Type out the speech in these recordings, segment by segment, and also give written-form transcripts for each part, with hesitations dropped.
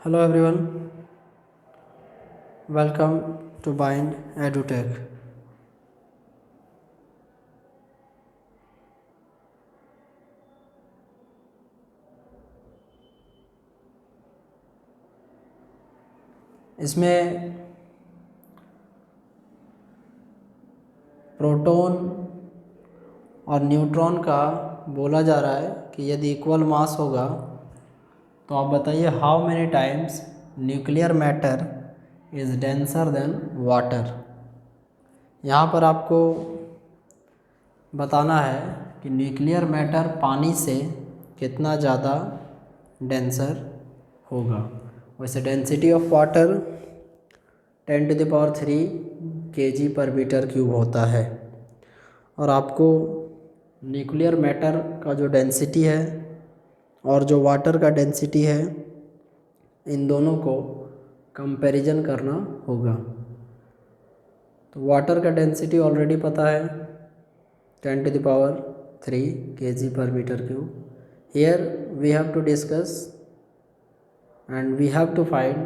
Hello everyone, welcome to Bind EduTech. इसमें proton और neutron का बोला जा रहा है कि यदि इक्वल मास होगा तो आप बताइए how many times nuclear matter is denser then water. यहाँ पर आपको बताना है कि न्यूक्लियर मैटर पानी से कितना ज़्यादा डेंसर होगा। वैसे डेंसिटी ऑफ वाटर 10⁻³ kg/m³ होता है और आपको न्यूक्लियर मैटर का जो डेंसिटी है और जो वाटर का डेंसिटी है इन दोनों को कंपैरिजन करना होगा। तो वाटर का डेंसिटी ऑलरेडी पता है 10⁻³ kg/m³। Here we have to discuss and we have to find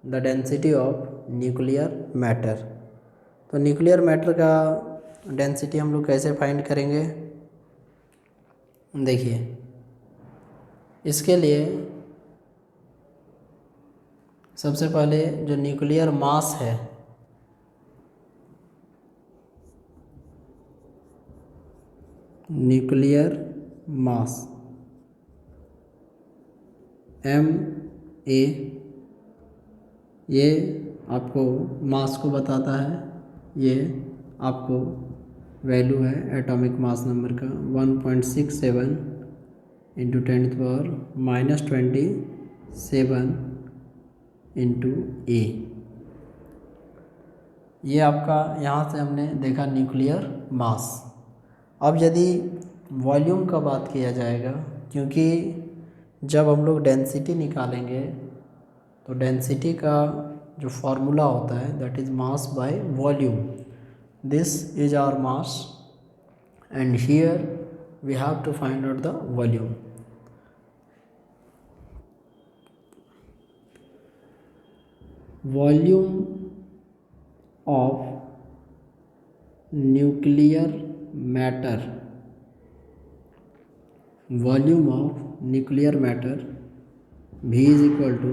the density of nuclear matter। तो न्यूक्लियर मैटर का डेंसिटी हम लोग कैसे फाइंड करेंगे, देखिए इसके लिए सबसे पहले जो न्यूक्लियर मास है न्यूक्लियर मास Ma, ये आपको मास को बताता है, ये आपको वैल्यू है एटॉमिक मास नंबर का 1.67 × 10⁻⁻27 × A। ये आपका यहाँ से हमने देखा न्यूक्लियर मास। अब यदि वॉल्यूम का बात किया जाएगा, क्योंकि जब हम लोग डेंसिटी निकालेंगे तो डेंसिटी का जो फॉर्मूला होता है that is mass by volume. This is our mass and here we have to find out the volume. Volume of nuclear matter, volume of nuclear matter V is equal to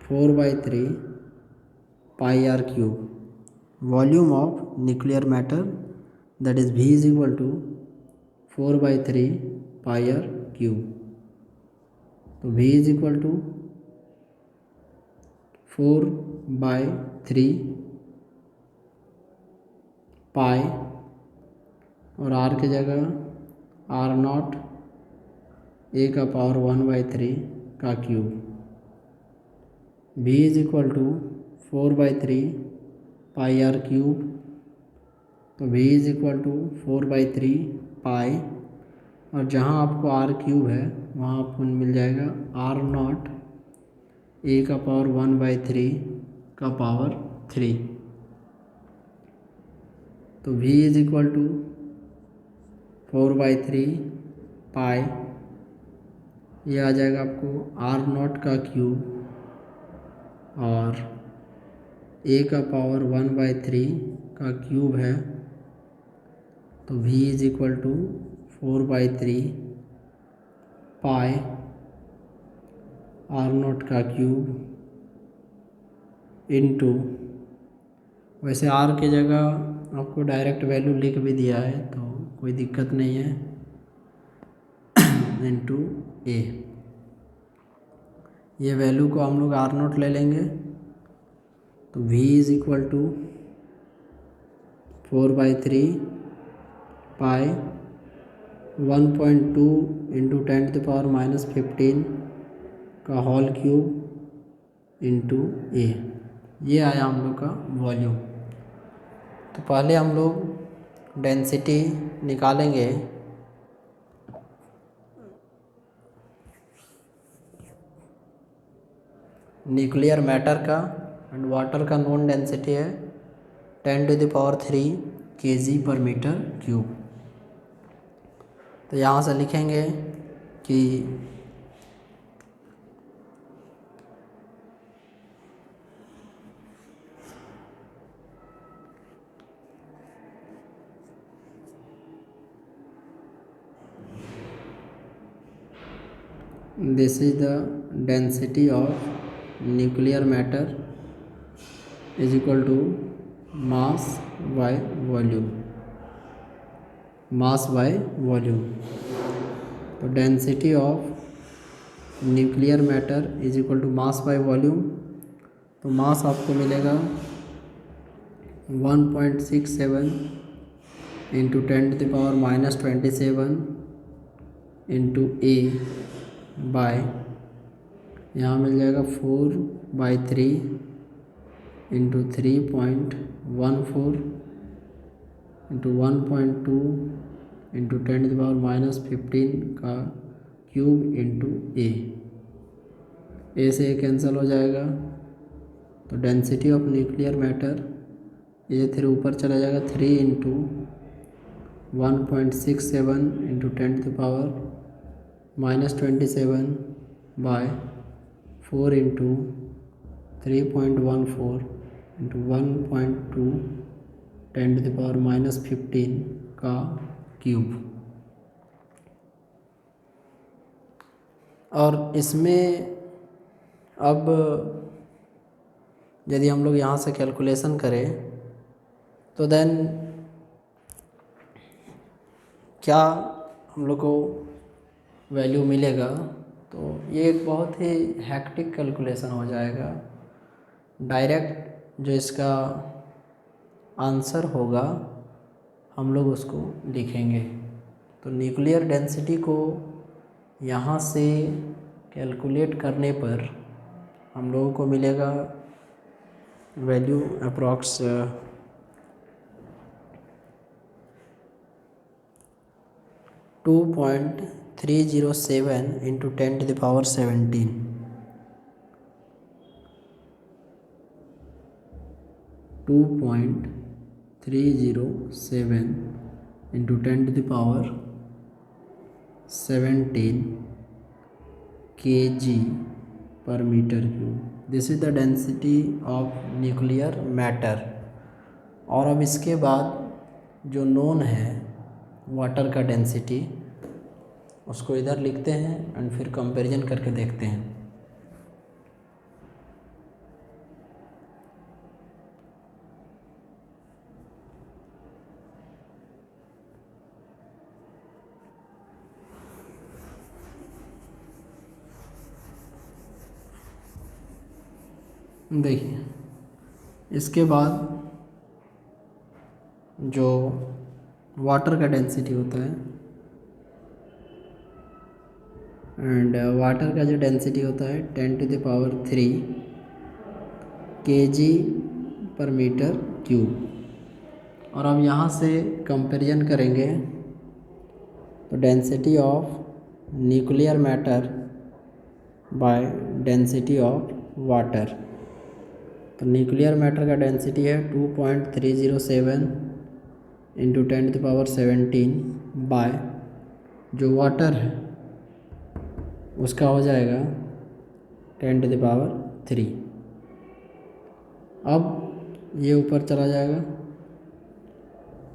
4/3 πr³। Volume of nuclear matter that is V is equal to 4/3 πr³। तो V is equal to 4/3 pi और R की जगह R0 A⁻⁴ का cube. V is equal to 4/3 πr³। तो V is equal to 4/3 pi और जहाँ आपको R³ है वहाँ आपको मिल जाएगा R0 A⁻⁴ तो V इज इक्वल टू 4/3 पाई, ये आ जाएगा आपको R0 का क्यूब और A⁻⁴ का क्यूब है। तो V is equal to 4/3 pi R0 का क्यूब इनटू, वैसे R की जगह आपको डायरेक्ट वैल्यू लिख भी दिया है तो कोई दिक्कत नहीं है, इनटू A। ये वैल्यू को हम लोग R0 ले लेंगे तो V is equal to 4/3 pi 1.2 × 10⁻⁻15 का होल क्यूब इनटू A। ये आया हम लोग का वॉल्यूम। तो पहले हम लोग डेंसिटी निकालेंगे न्यूक्लियर मैटर का एंड वाटर का नॉन डेंसिटी है 10⁻³ kg/m³। तो यहाँ से लिखेंगे कि this is the density of nuclear matter is equal to mass by volume, mass by volume. तो density of nuclear matter is equal to mass by volume. तो mass आपको मिलेगा 1.67 इंटू 10⁻⁻27 इंटू ए बाय, यहाँ मिल जाएगा 4/3 इंटू 3.14 इंटू 1.2 इंटू 10⁻⁻15 का cube into ए से ए cancel हो जाएगा। तो डेंसिटी ऑफ न्यूक्लियर मैटर ये 3 ऊपर चला जाएगा, 3 into 1.67 into 10⁻⁻27 by 4 into 3.14 into 1.2 10⁻⁻15 का क्यूब। और इसमें अब यदि हम लोग यहाँ से कैलकुलेशन करें तो देन क्या हम लोग को वैल्यू मिलेगा। तो ये एक बहुत ही हैक्टिक कैलकुलेशन हो जाएगा। डायरेक्ट जो इसका आंसर होगा हम लोग उसको लिखेंगे। तो न्यूक्लियर डेंसिटी को यहाँ से कैलकुलेट करने पर हम लोगों को मिलेगा value approx 2.307 into 10⁻17 2.307 into 10⁻17 kg पर metre cube. This is the density of nuclear matter. और अब इसके बाद जो नोन है वाटर का डेंसिटी उसको इधर लिखते हैं एंड फिर कंपैरिजन करके देखते हैं। देखिए इसके बाद जो वाटर का डेंसिटी होता है एंड वाटर का जो डेंसिटी होता है 10⁻³ kg पर मीटर क्यूब। और अब यहाँ से कंपैरिजन करेंगे तो density of nuclear matter by density of water. तो न्यूक्लियर मैटर का डेंसिटी है 2.307 इंटू 10⁻17 बाय जो वाटर है उसका हो जाएगा 10⁻3। अब ये ऊपर चला जाएगा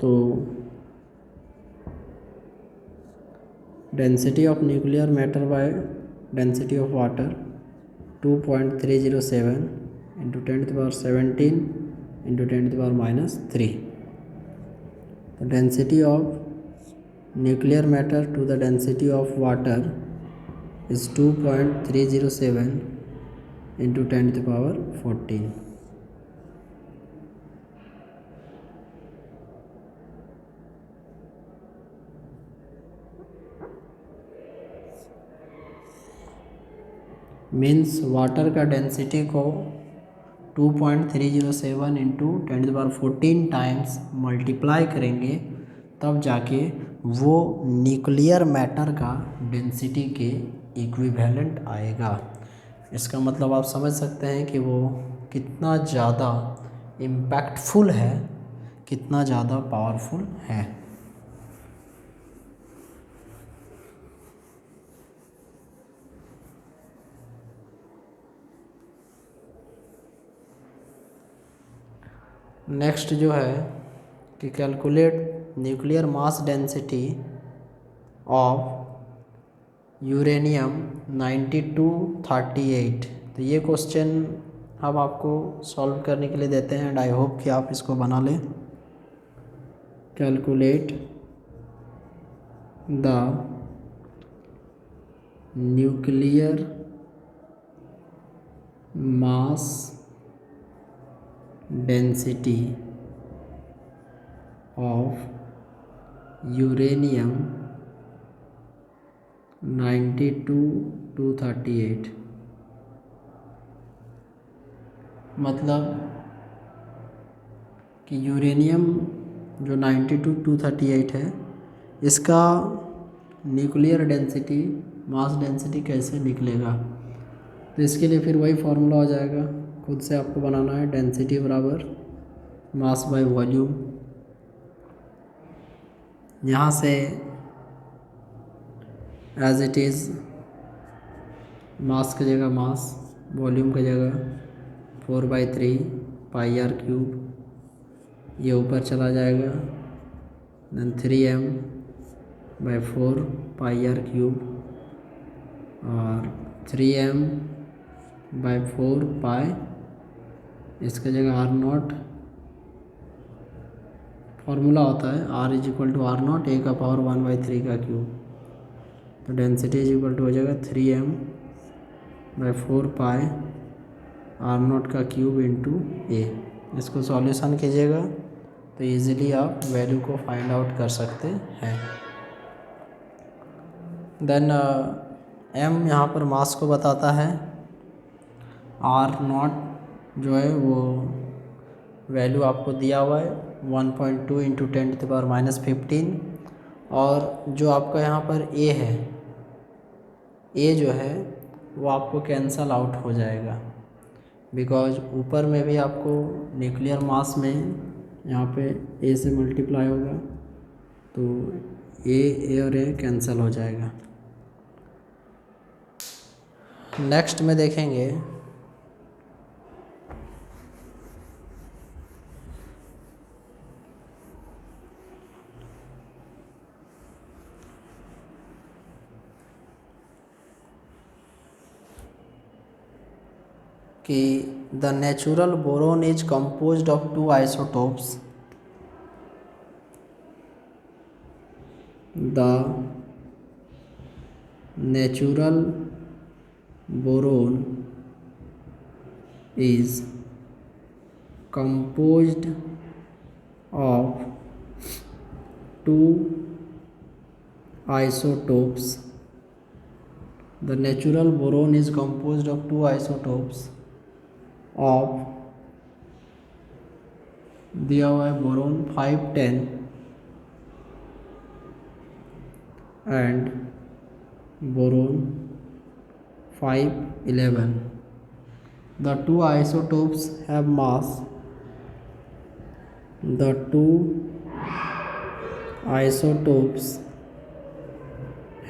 तो density of nuclear matter by density of water 2.307 into 10⁻17 into 10⁻⁻3। तो density of nuclear matter to the density of water is 2.307 into 10⁻14। Means water का डेंसिटी को 2.307 इंटू 10⁻14 टाइम्स मल्टीप्लाई करेंगे तब जाके वो न्यूक्लियर मैटर का डेंसिटी के इक्विवेलेंट आएगा। इसका मतलब आप समझ सकते हैं कि वो कितना ज़्यादा इम्पैक्टफुल है, कितना ज़्यादा पावरफुल है। नेक्स्ट जो है कि calculate nuclear mass density of uranium 9238। तो ये क्वेश्चन हम आपको सॉल्व करने के लिए देते हैं एंड आई होप कि आप इसको बना लें। Calculate the nuclear mass density of uranium 92,238। मतलब कि यूरेनियम जो 92,238 है, इसका न्यूक्लियर डेंसिटी, मास डेंसिटी कैसे निकलेगा। तो इसके लिए फिर वही फार्मूला हो जाएगा, खुद से आपको बनाना है। डेंसिटी बराबर मास बाय वॉल्यूम। यहाँ से एज इट इज़ मास की जगह मास, वॉल्यूम की जगह 4/3 पाई आर क्यूब, ये ऊपर चला जाएगा। Then 3m/4 pi are cube और 3m/4 पाई, इसका जगह R0 फार्मूला होता है, R=R0 A का पावर 1/3 का क्यूब। तो डेंसिटी इज इक्वल टू हो जाएगा 3m/4 पाई R0 का क्यूब इंटू A। इसको सॉल्यूशन कीजिएगा तो इजीली आप वैल्यू को फाइंड आउट कर सकते हैं। देन m यहाँ पर मास को बताता है, R0 जो है वो वैल्यू आपको दिया हुआ है 1.2 × 10⁻⁻15। और जो आपका यहाँ पर a है, a जो है वो आपको कैंसल आउट हो जाएगा, बिकॉज ऊपर में भी आपको न्यूक्लियर मास में यहाँ पे a से मल्टीप्लाई होगा, तो a और a कैंसिल हो जाएगा। नेक्स्ट में देखेंगे कि the natural boron is composed of 2 isotopes. The natural boron is composed of 2 isotopes. The natural boron is composed of 2 isotopes of दिया हुआ है boron 510 and boron 511. The 2 isotopes have mass. The 2 isotopes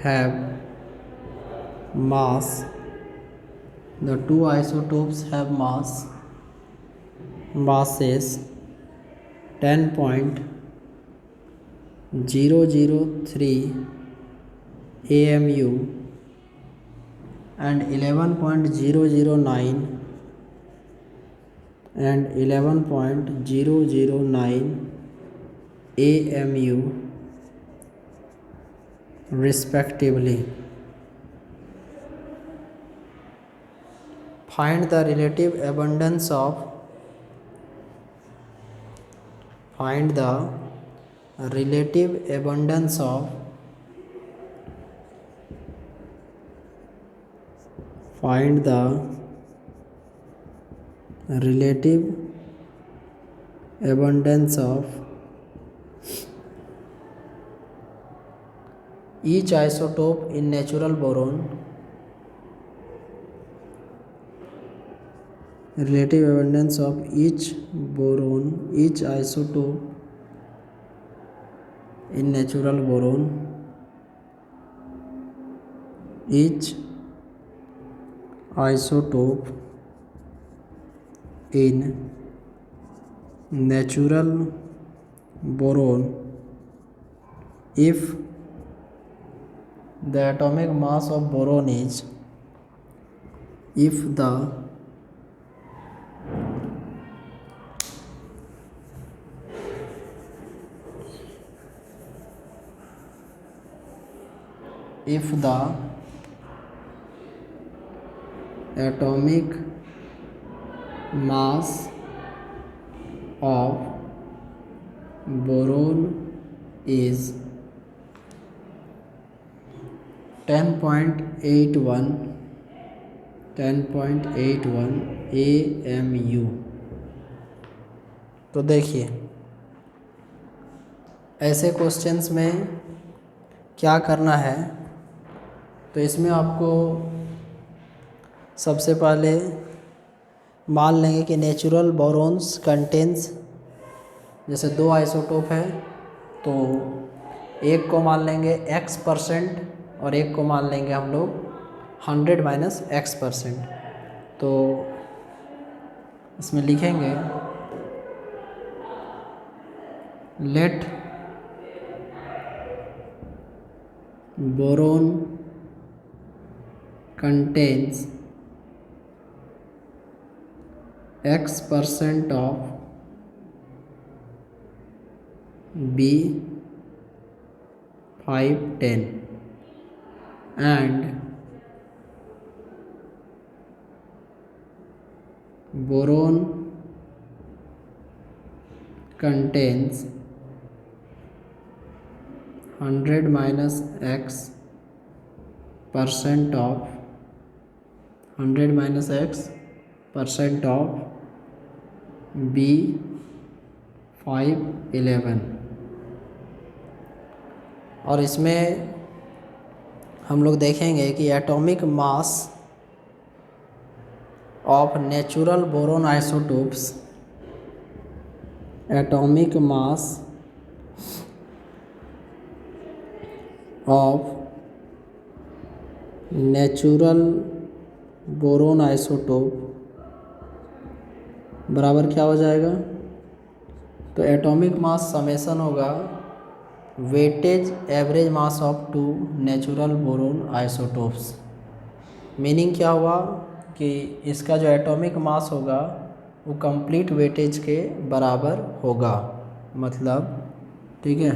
have mass. The 2 isotopes have masses 10.003 AMU and 11.009 and 11.009 AMU respectively. Find the relative abundance of find the relative abundance of find the relative abundance of each isotope in natural boron. Relative abundance of each boron, each isotope in natural boron, each isotope in natural boron if the atomic mass of boron is if the atomic mass of boron is 10.81 AMU। तो देखिए ऐसे questions में क्या करना है, तो इसमें आपको सबसे पहले मान लेंगे कि नेचुरल बोरॉन्स कंटेंस, जैसे 2 आइसोटोप है तो एक को मान लेंगे x% और एक को मान लेंगे हम लोग 100 - x%। तो इसमें लिखेंगे let boron contains x% of B510 and boron contains 100 - x% of 100 - x% of B511। और इसमें हम लोग देखेंगे कि atomic mass of natural boron isotopes, atomic mass of natural boron isotope बराबर क्या हो जाएगा, तो एटॉमिक मास समेसन होगा weightage average mass of 2 natural boron isotopes. Meaning क्या हुआ कि इसका जो एटॉमिक मास होगा वो कंप्लीट वेटेज के बराबर होगा। मतलब ठीक है,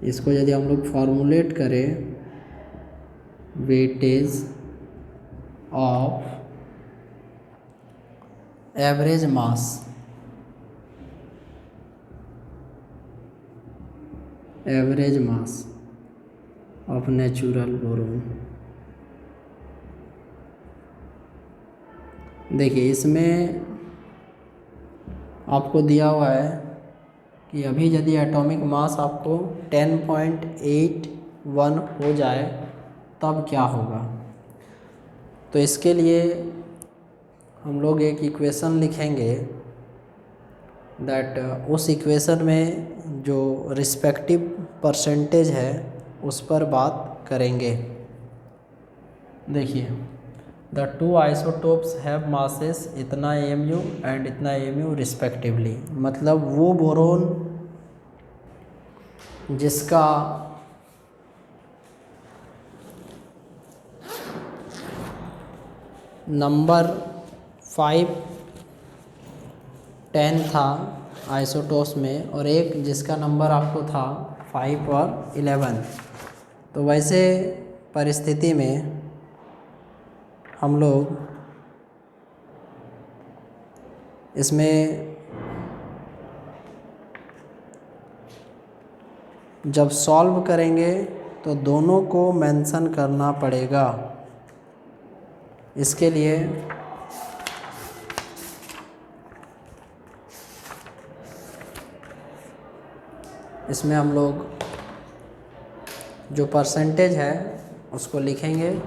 इसको यदि हम लोग फॉर्मुलेट करें, weightage of average mass of natural boron. देखिए इसमें आपको दिया हुआ है कि अभी यदि एटॉमिक मास आपको 10.81 हो जाए तब क्या होगा। तो इसके लिए हम लोग एक इक्वेशन लिखेंगे दैट उस इक्वेशन में जो रिस्पेक्टिव परसेंटेज है उस पर बात करेंगे। देखिए द 2 आइसोटोप्स हैव मासेस इतना AMU एंड इतना AMU रिस्पेक्टिवली। मतलब वो बोरोन जिसका नंबर 5, 10 था आइसोटोप्स में और एक जिसका नंबर आपको था 5 और 11। तो वैसे परिस्थिति में हम लोग इसमें जब सॉल्व करेंगे तो दोनों को मेंशन करना पड़ेगा। इसके लिए इसमें हम लोग जो परसेंटेज है उसको लिखेंगे।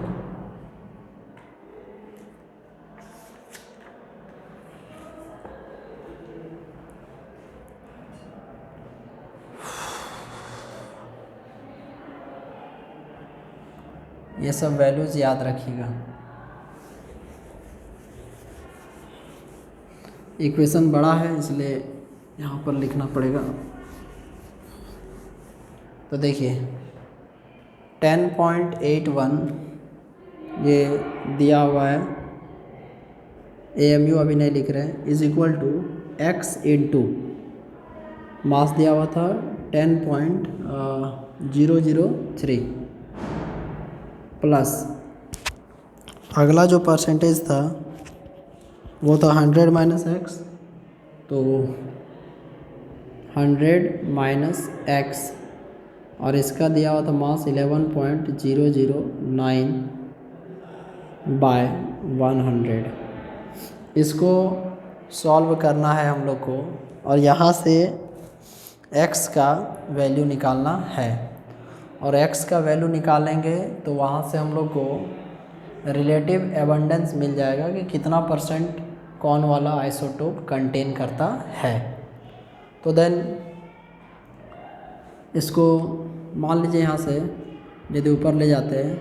ये सब वैल्यूज़ याद रखिएगा। इक्वेशन बड़ा है इसलिए यहाँ पर लिखना पड़ेगा। तो देखिए 10.81 ये दिया हुआ है, AMU अभी नहीं लिख रहे हैं, is equal to x into mass दिया हुआ था 10.003 प्लस अगला जो परसेंटेज था वो था 100 माइनस एक्स, तो 100 माइनस एक्स और इसका दिया हुआ था मास 11.009 बाय 100। इसको सॉल्व करना है हम लोग को और यहाँ से x का वैल्यू निकालना है और x का वैल्यू निकालेंगे तो वहाँ से हम लोग को रिलेटिव एबंडेंस मिल जाएगा कि कितना परसेंट कौन वाला आइसोटोप कंटेन करता है। तो देन इसको मान लीजिए यहाँ से यदि ऊपर ले जाते हैं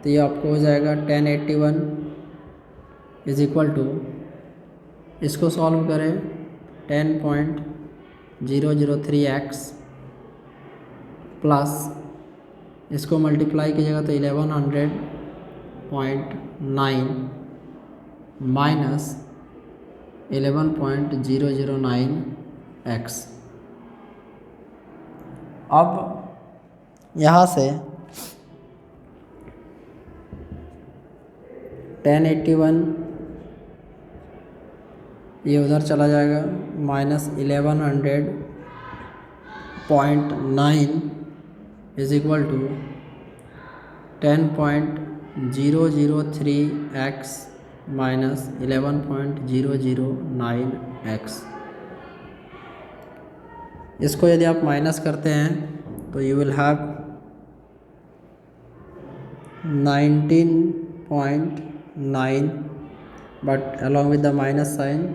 तो ये आपको हो जाएगा 1081 इज इक्वल टू, इसको सॉल्व करें 10.003x प्लस इसको मल्टीप्लाई कीजिएगा तो 1100.9 माइनस 11.009x। अब यहाँ से 1081 ये उधर चला जाएगा minus 1100.9 is equal to 10.003x minus 11.009x। इसको यदि आप माइनस करते हैं तो you will have 19.9 but along with the minus sign,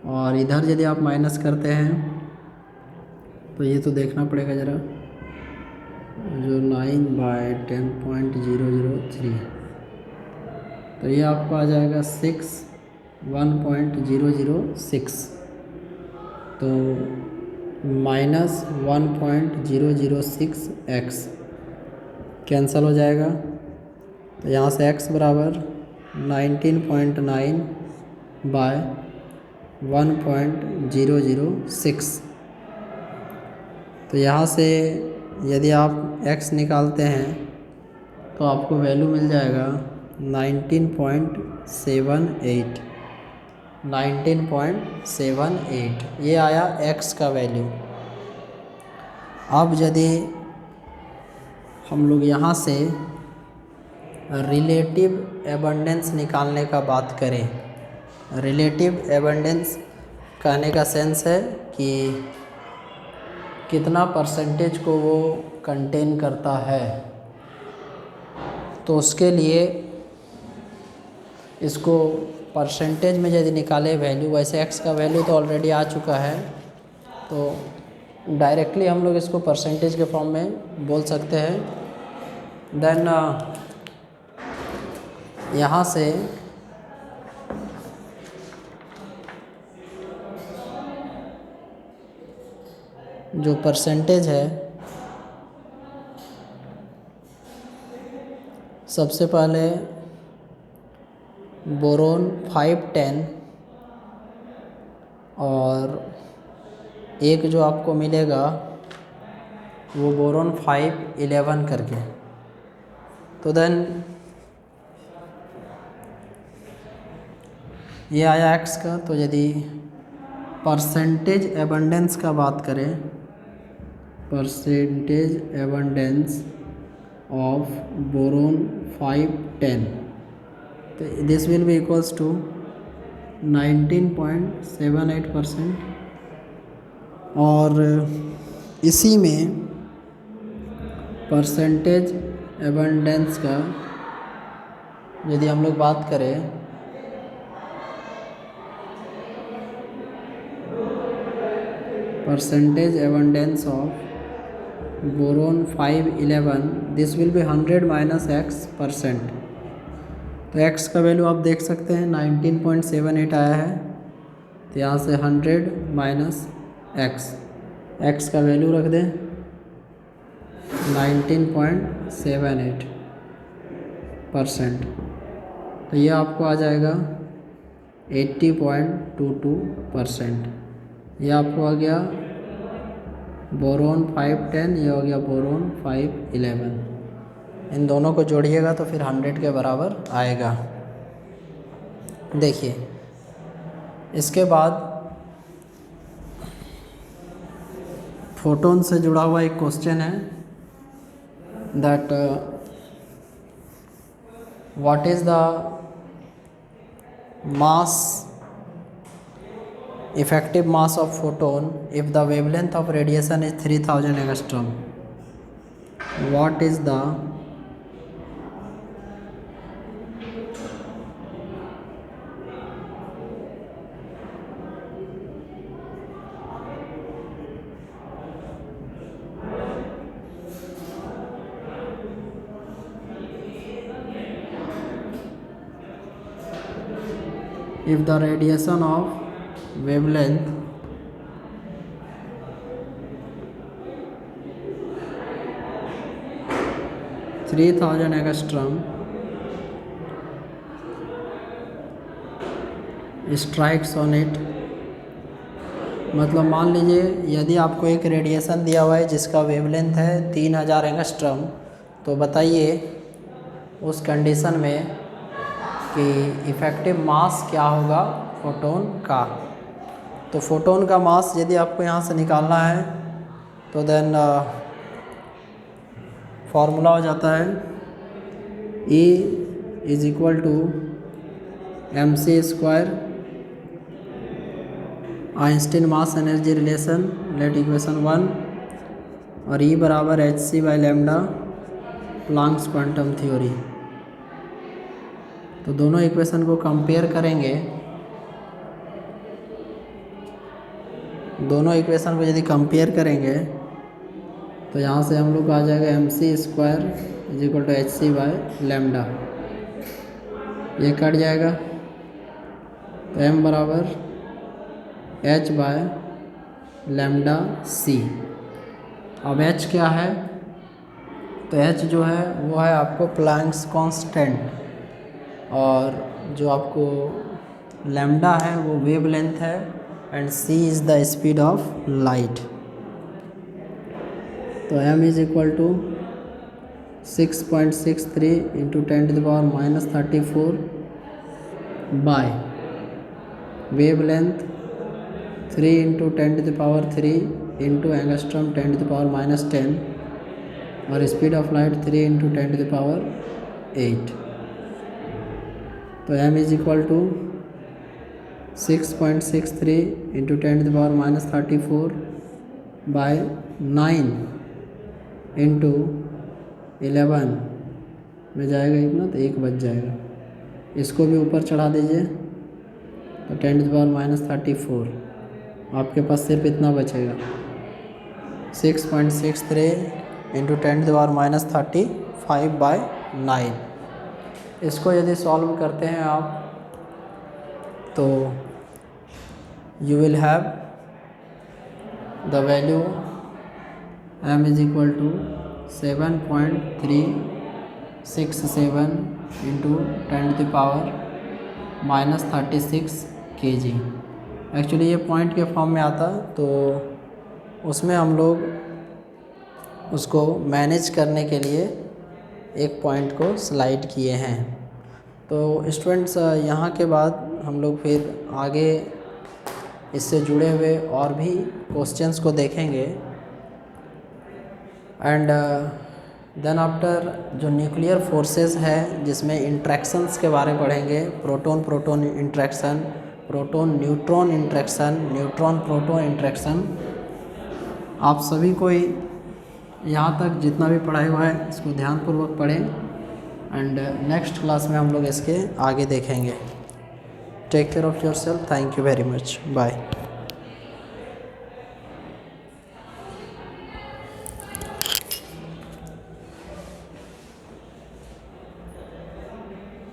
और इधर यदि आप माइनस करते हैं तो ये तो देखना पड़ेगा ज़रा, जो 9/10.003 तो ये आपको आ जाएगा 1.006, तो माइनस 1.006x कैंसल हो जाएगा। तो यहाँ से x बराबर 19.9 बाय 1.006। तो यहाँ से यदि आप x निकालते हैं तो आपको वैल्यू मिल जाएगा 19.78। ये आया x का वैल्यू। अब यदि हम लोग यहाँ से रिलेटिव एबंडेंस निकालने का बात करें, रिलेटिव एबंडेंस कहने का सेंस है कि कितना परसेंटेज को वो कंटेन करता है, तो उसके लिए इसको परसेंटेज में यदि निकाले वैल्यू, वैसे x का वैल्यू तो ऑलरेडी आ चुका है तो डायरेक्टली हम लोग इसको परसेंटेज के फॉर्म में बोल सकते हैं। देन यहाँ से जो परसेंटेज है, सबसे पहले बोरोन 510 और एक जो आपको मिलेगा वो बोरोन 511 करके। तो देन ये आया x का। तो यदि परसेंटेज एबंडेंस का बात करें, परसेंटेज एबंडेंस ऑफ बोरोन 510, तो this will be equals to 19.78%। और इसी में परसेंटेज एबंडेंस का यदि हम लोग बात करें, percentage abundance of boron 511, this will B 100 minus x%। तो x का वैल्यू आप देख सकते हैं 19.78 आया है, तो यहाँ से 100 माइनस x का वैल्यू रख दें 19.78%। तो ये आपको आ जाएगा 80.22%। ये आपको आ गया बोरोन 510, ये हो गया बोरोन 511। इन दोनों को जोड़िएगा तो फिर 100 के बराबर आएगा। देखिए इसके बाद फोटोन से जुड़ा हुआ एक क्वेश्चन है that what is the mass effective mass of photon if the wavelength of radiation is 3000 angstrom? What is the if the radiation of wavelength three thousand angstrom strikes on it, मतलब मान लीजिए यदि आपको एक radiation दिया हुआ है जिसका वेवलेंथ है 3000 एंगस्ट्रम, तो बताइए उस कंडीशन में कि इफ़ेक्टिव मास क्या होगा फोटोन का। तो फोटोन का मास यदि आपको यहाँ से निकालना है तो देन फॉर्मूला हो जाता है E is equal to mc², Einstein mass energy relation let equation 1, और E बराबर hc/λ प्लांक्स क्वांटम थ्योरी। तो दोनों इक्वेशन को कंपेयर करेंगे, दोनों इक्वेशन को यदि कंपेयर करेंगे तो यहाँ से हम लोग को आ जाएगा mc² is equal to hc/λ, ये कट जाएगा तो m बराबर h/λc। अब h क्या है, तो h जो है वो है आपको प्लैंक्स कांस्टेंट, और जो आपको लैम्डा है वो वेवलेंथ है, and c is the speed of light. तो m is equal to 6.63 into 10⁻⁻34 by wavelength 3 into 10⁻³ into angstrom 10⁻⁻10 और स्पीड ऑफ लाइट 3 इंटू 10⁸। तो m is equal to 6.63 into 10⁻⁻34 by 9 into 11 में जाएगा इतना, तो 1 बच जाएगा। इसको भी ऊपर चढ़ा दीजिए तो 10⁻34, आपके पास सिर्फ इतना बचेगा 6.63 इंटू 10⁻35 बाय 9। इसको यदि सॉल्व करते हैं आप तो you will have the value m is equal to 7.367 into 10⁻36 kg। Actually ये पॉइंट के फॉर्म में आता, तो उसमें हम लोग उसको मैनेज करने के लिए एक पॉइंट को स्लाइड किए हैं। तो स्टूडेंट्स यहाँ के बाद हम लोग फिर आगे इससे जुड़े हुए और भी क्वेश्चंस को देखेंगे, एंड देन आफ्टर जो न्यूक्लियर फोर्सेस है जिसमें इंट्रैक्शंस के बारे में पढ़ेंगे, proton proton interaction, proton neutron interaction, neutron proton interaction. आप सभी को यहाँ तक जितना भी पढ़ाई हुआ है इसको ध्यानपूर्वक पढ़ें, एंड नेक्स्ट क्लास में हम लोग इसके आगे देखेंगे। Take care of yourself, thank you very much, bye.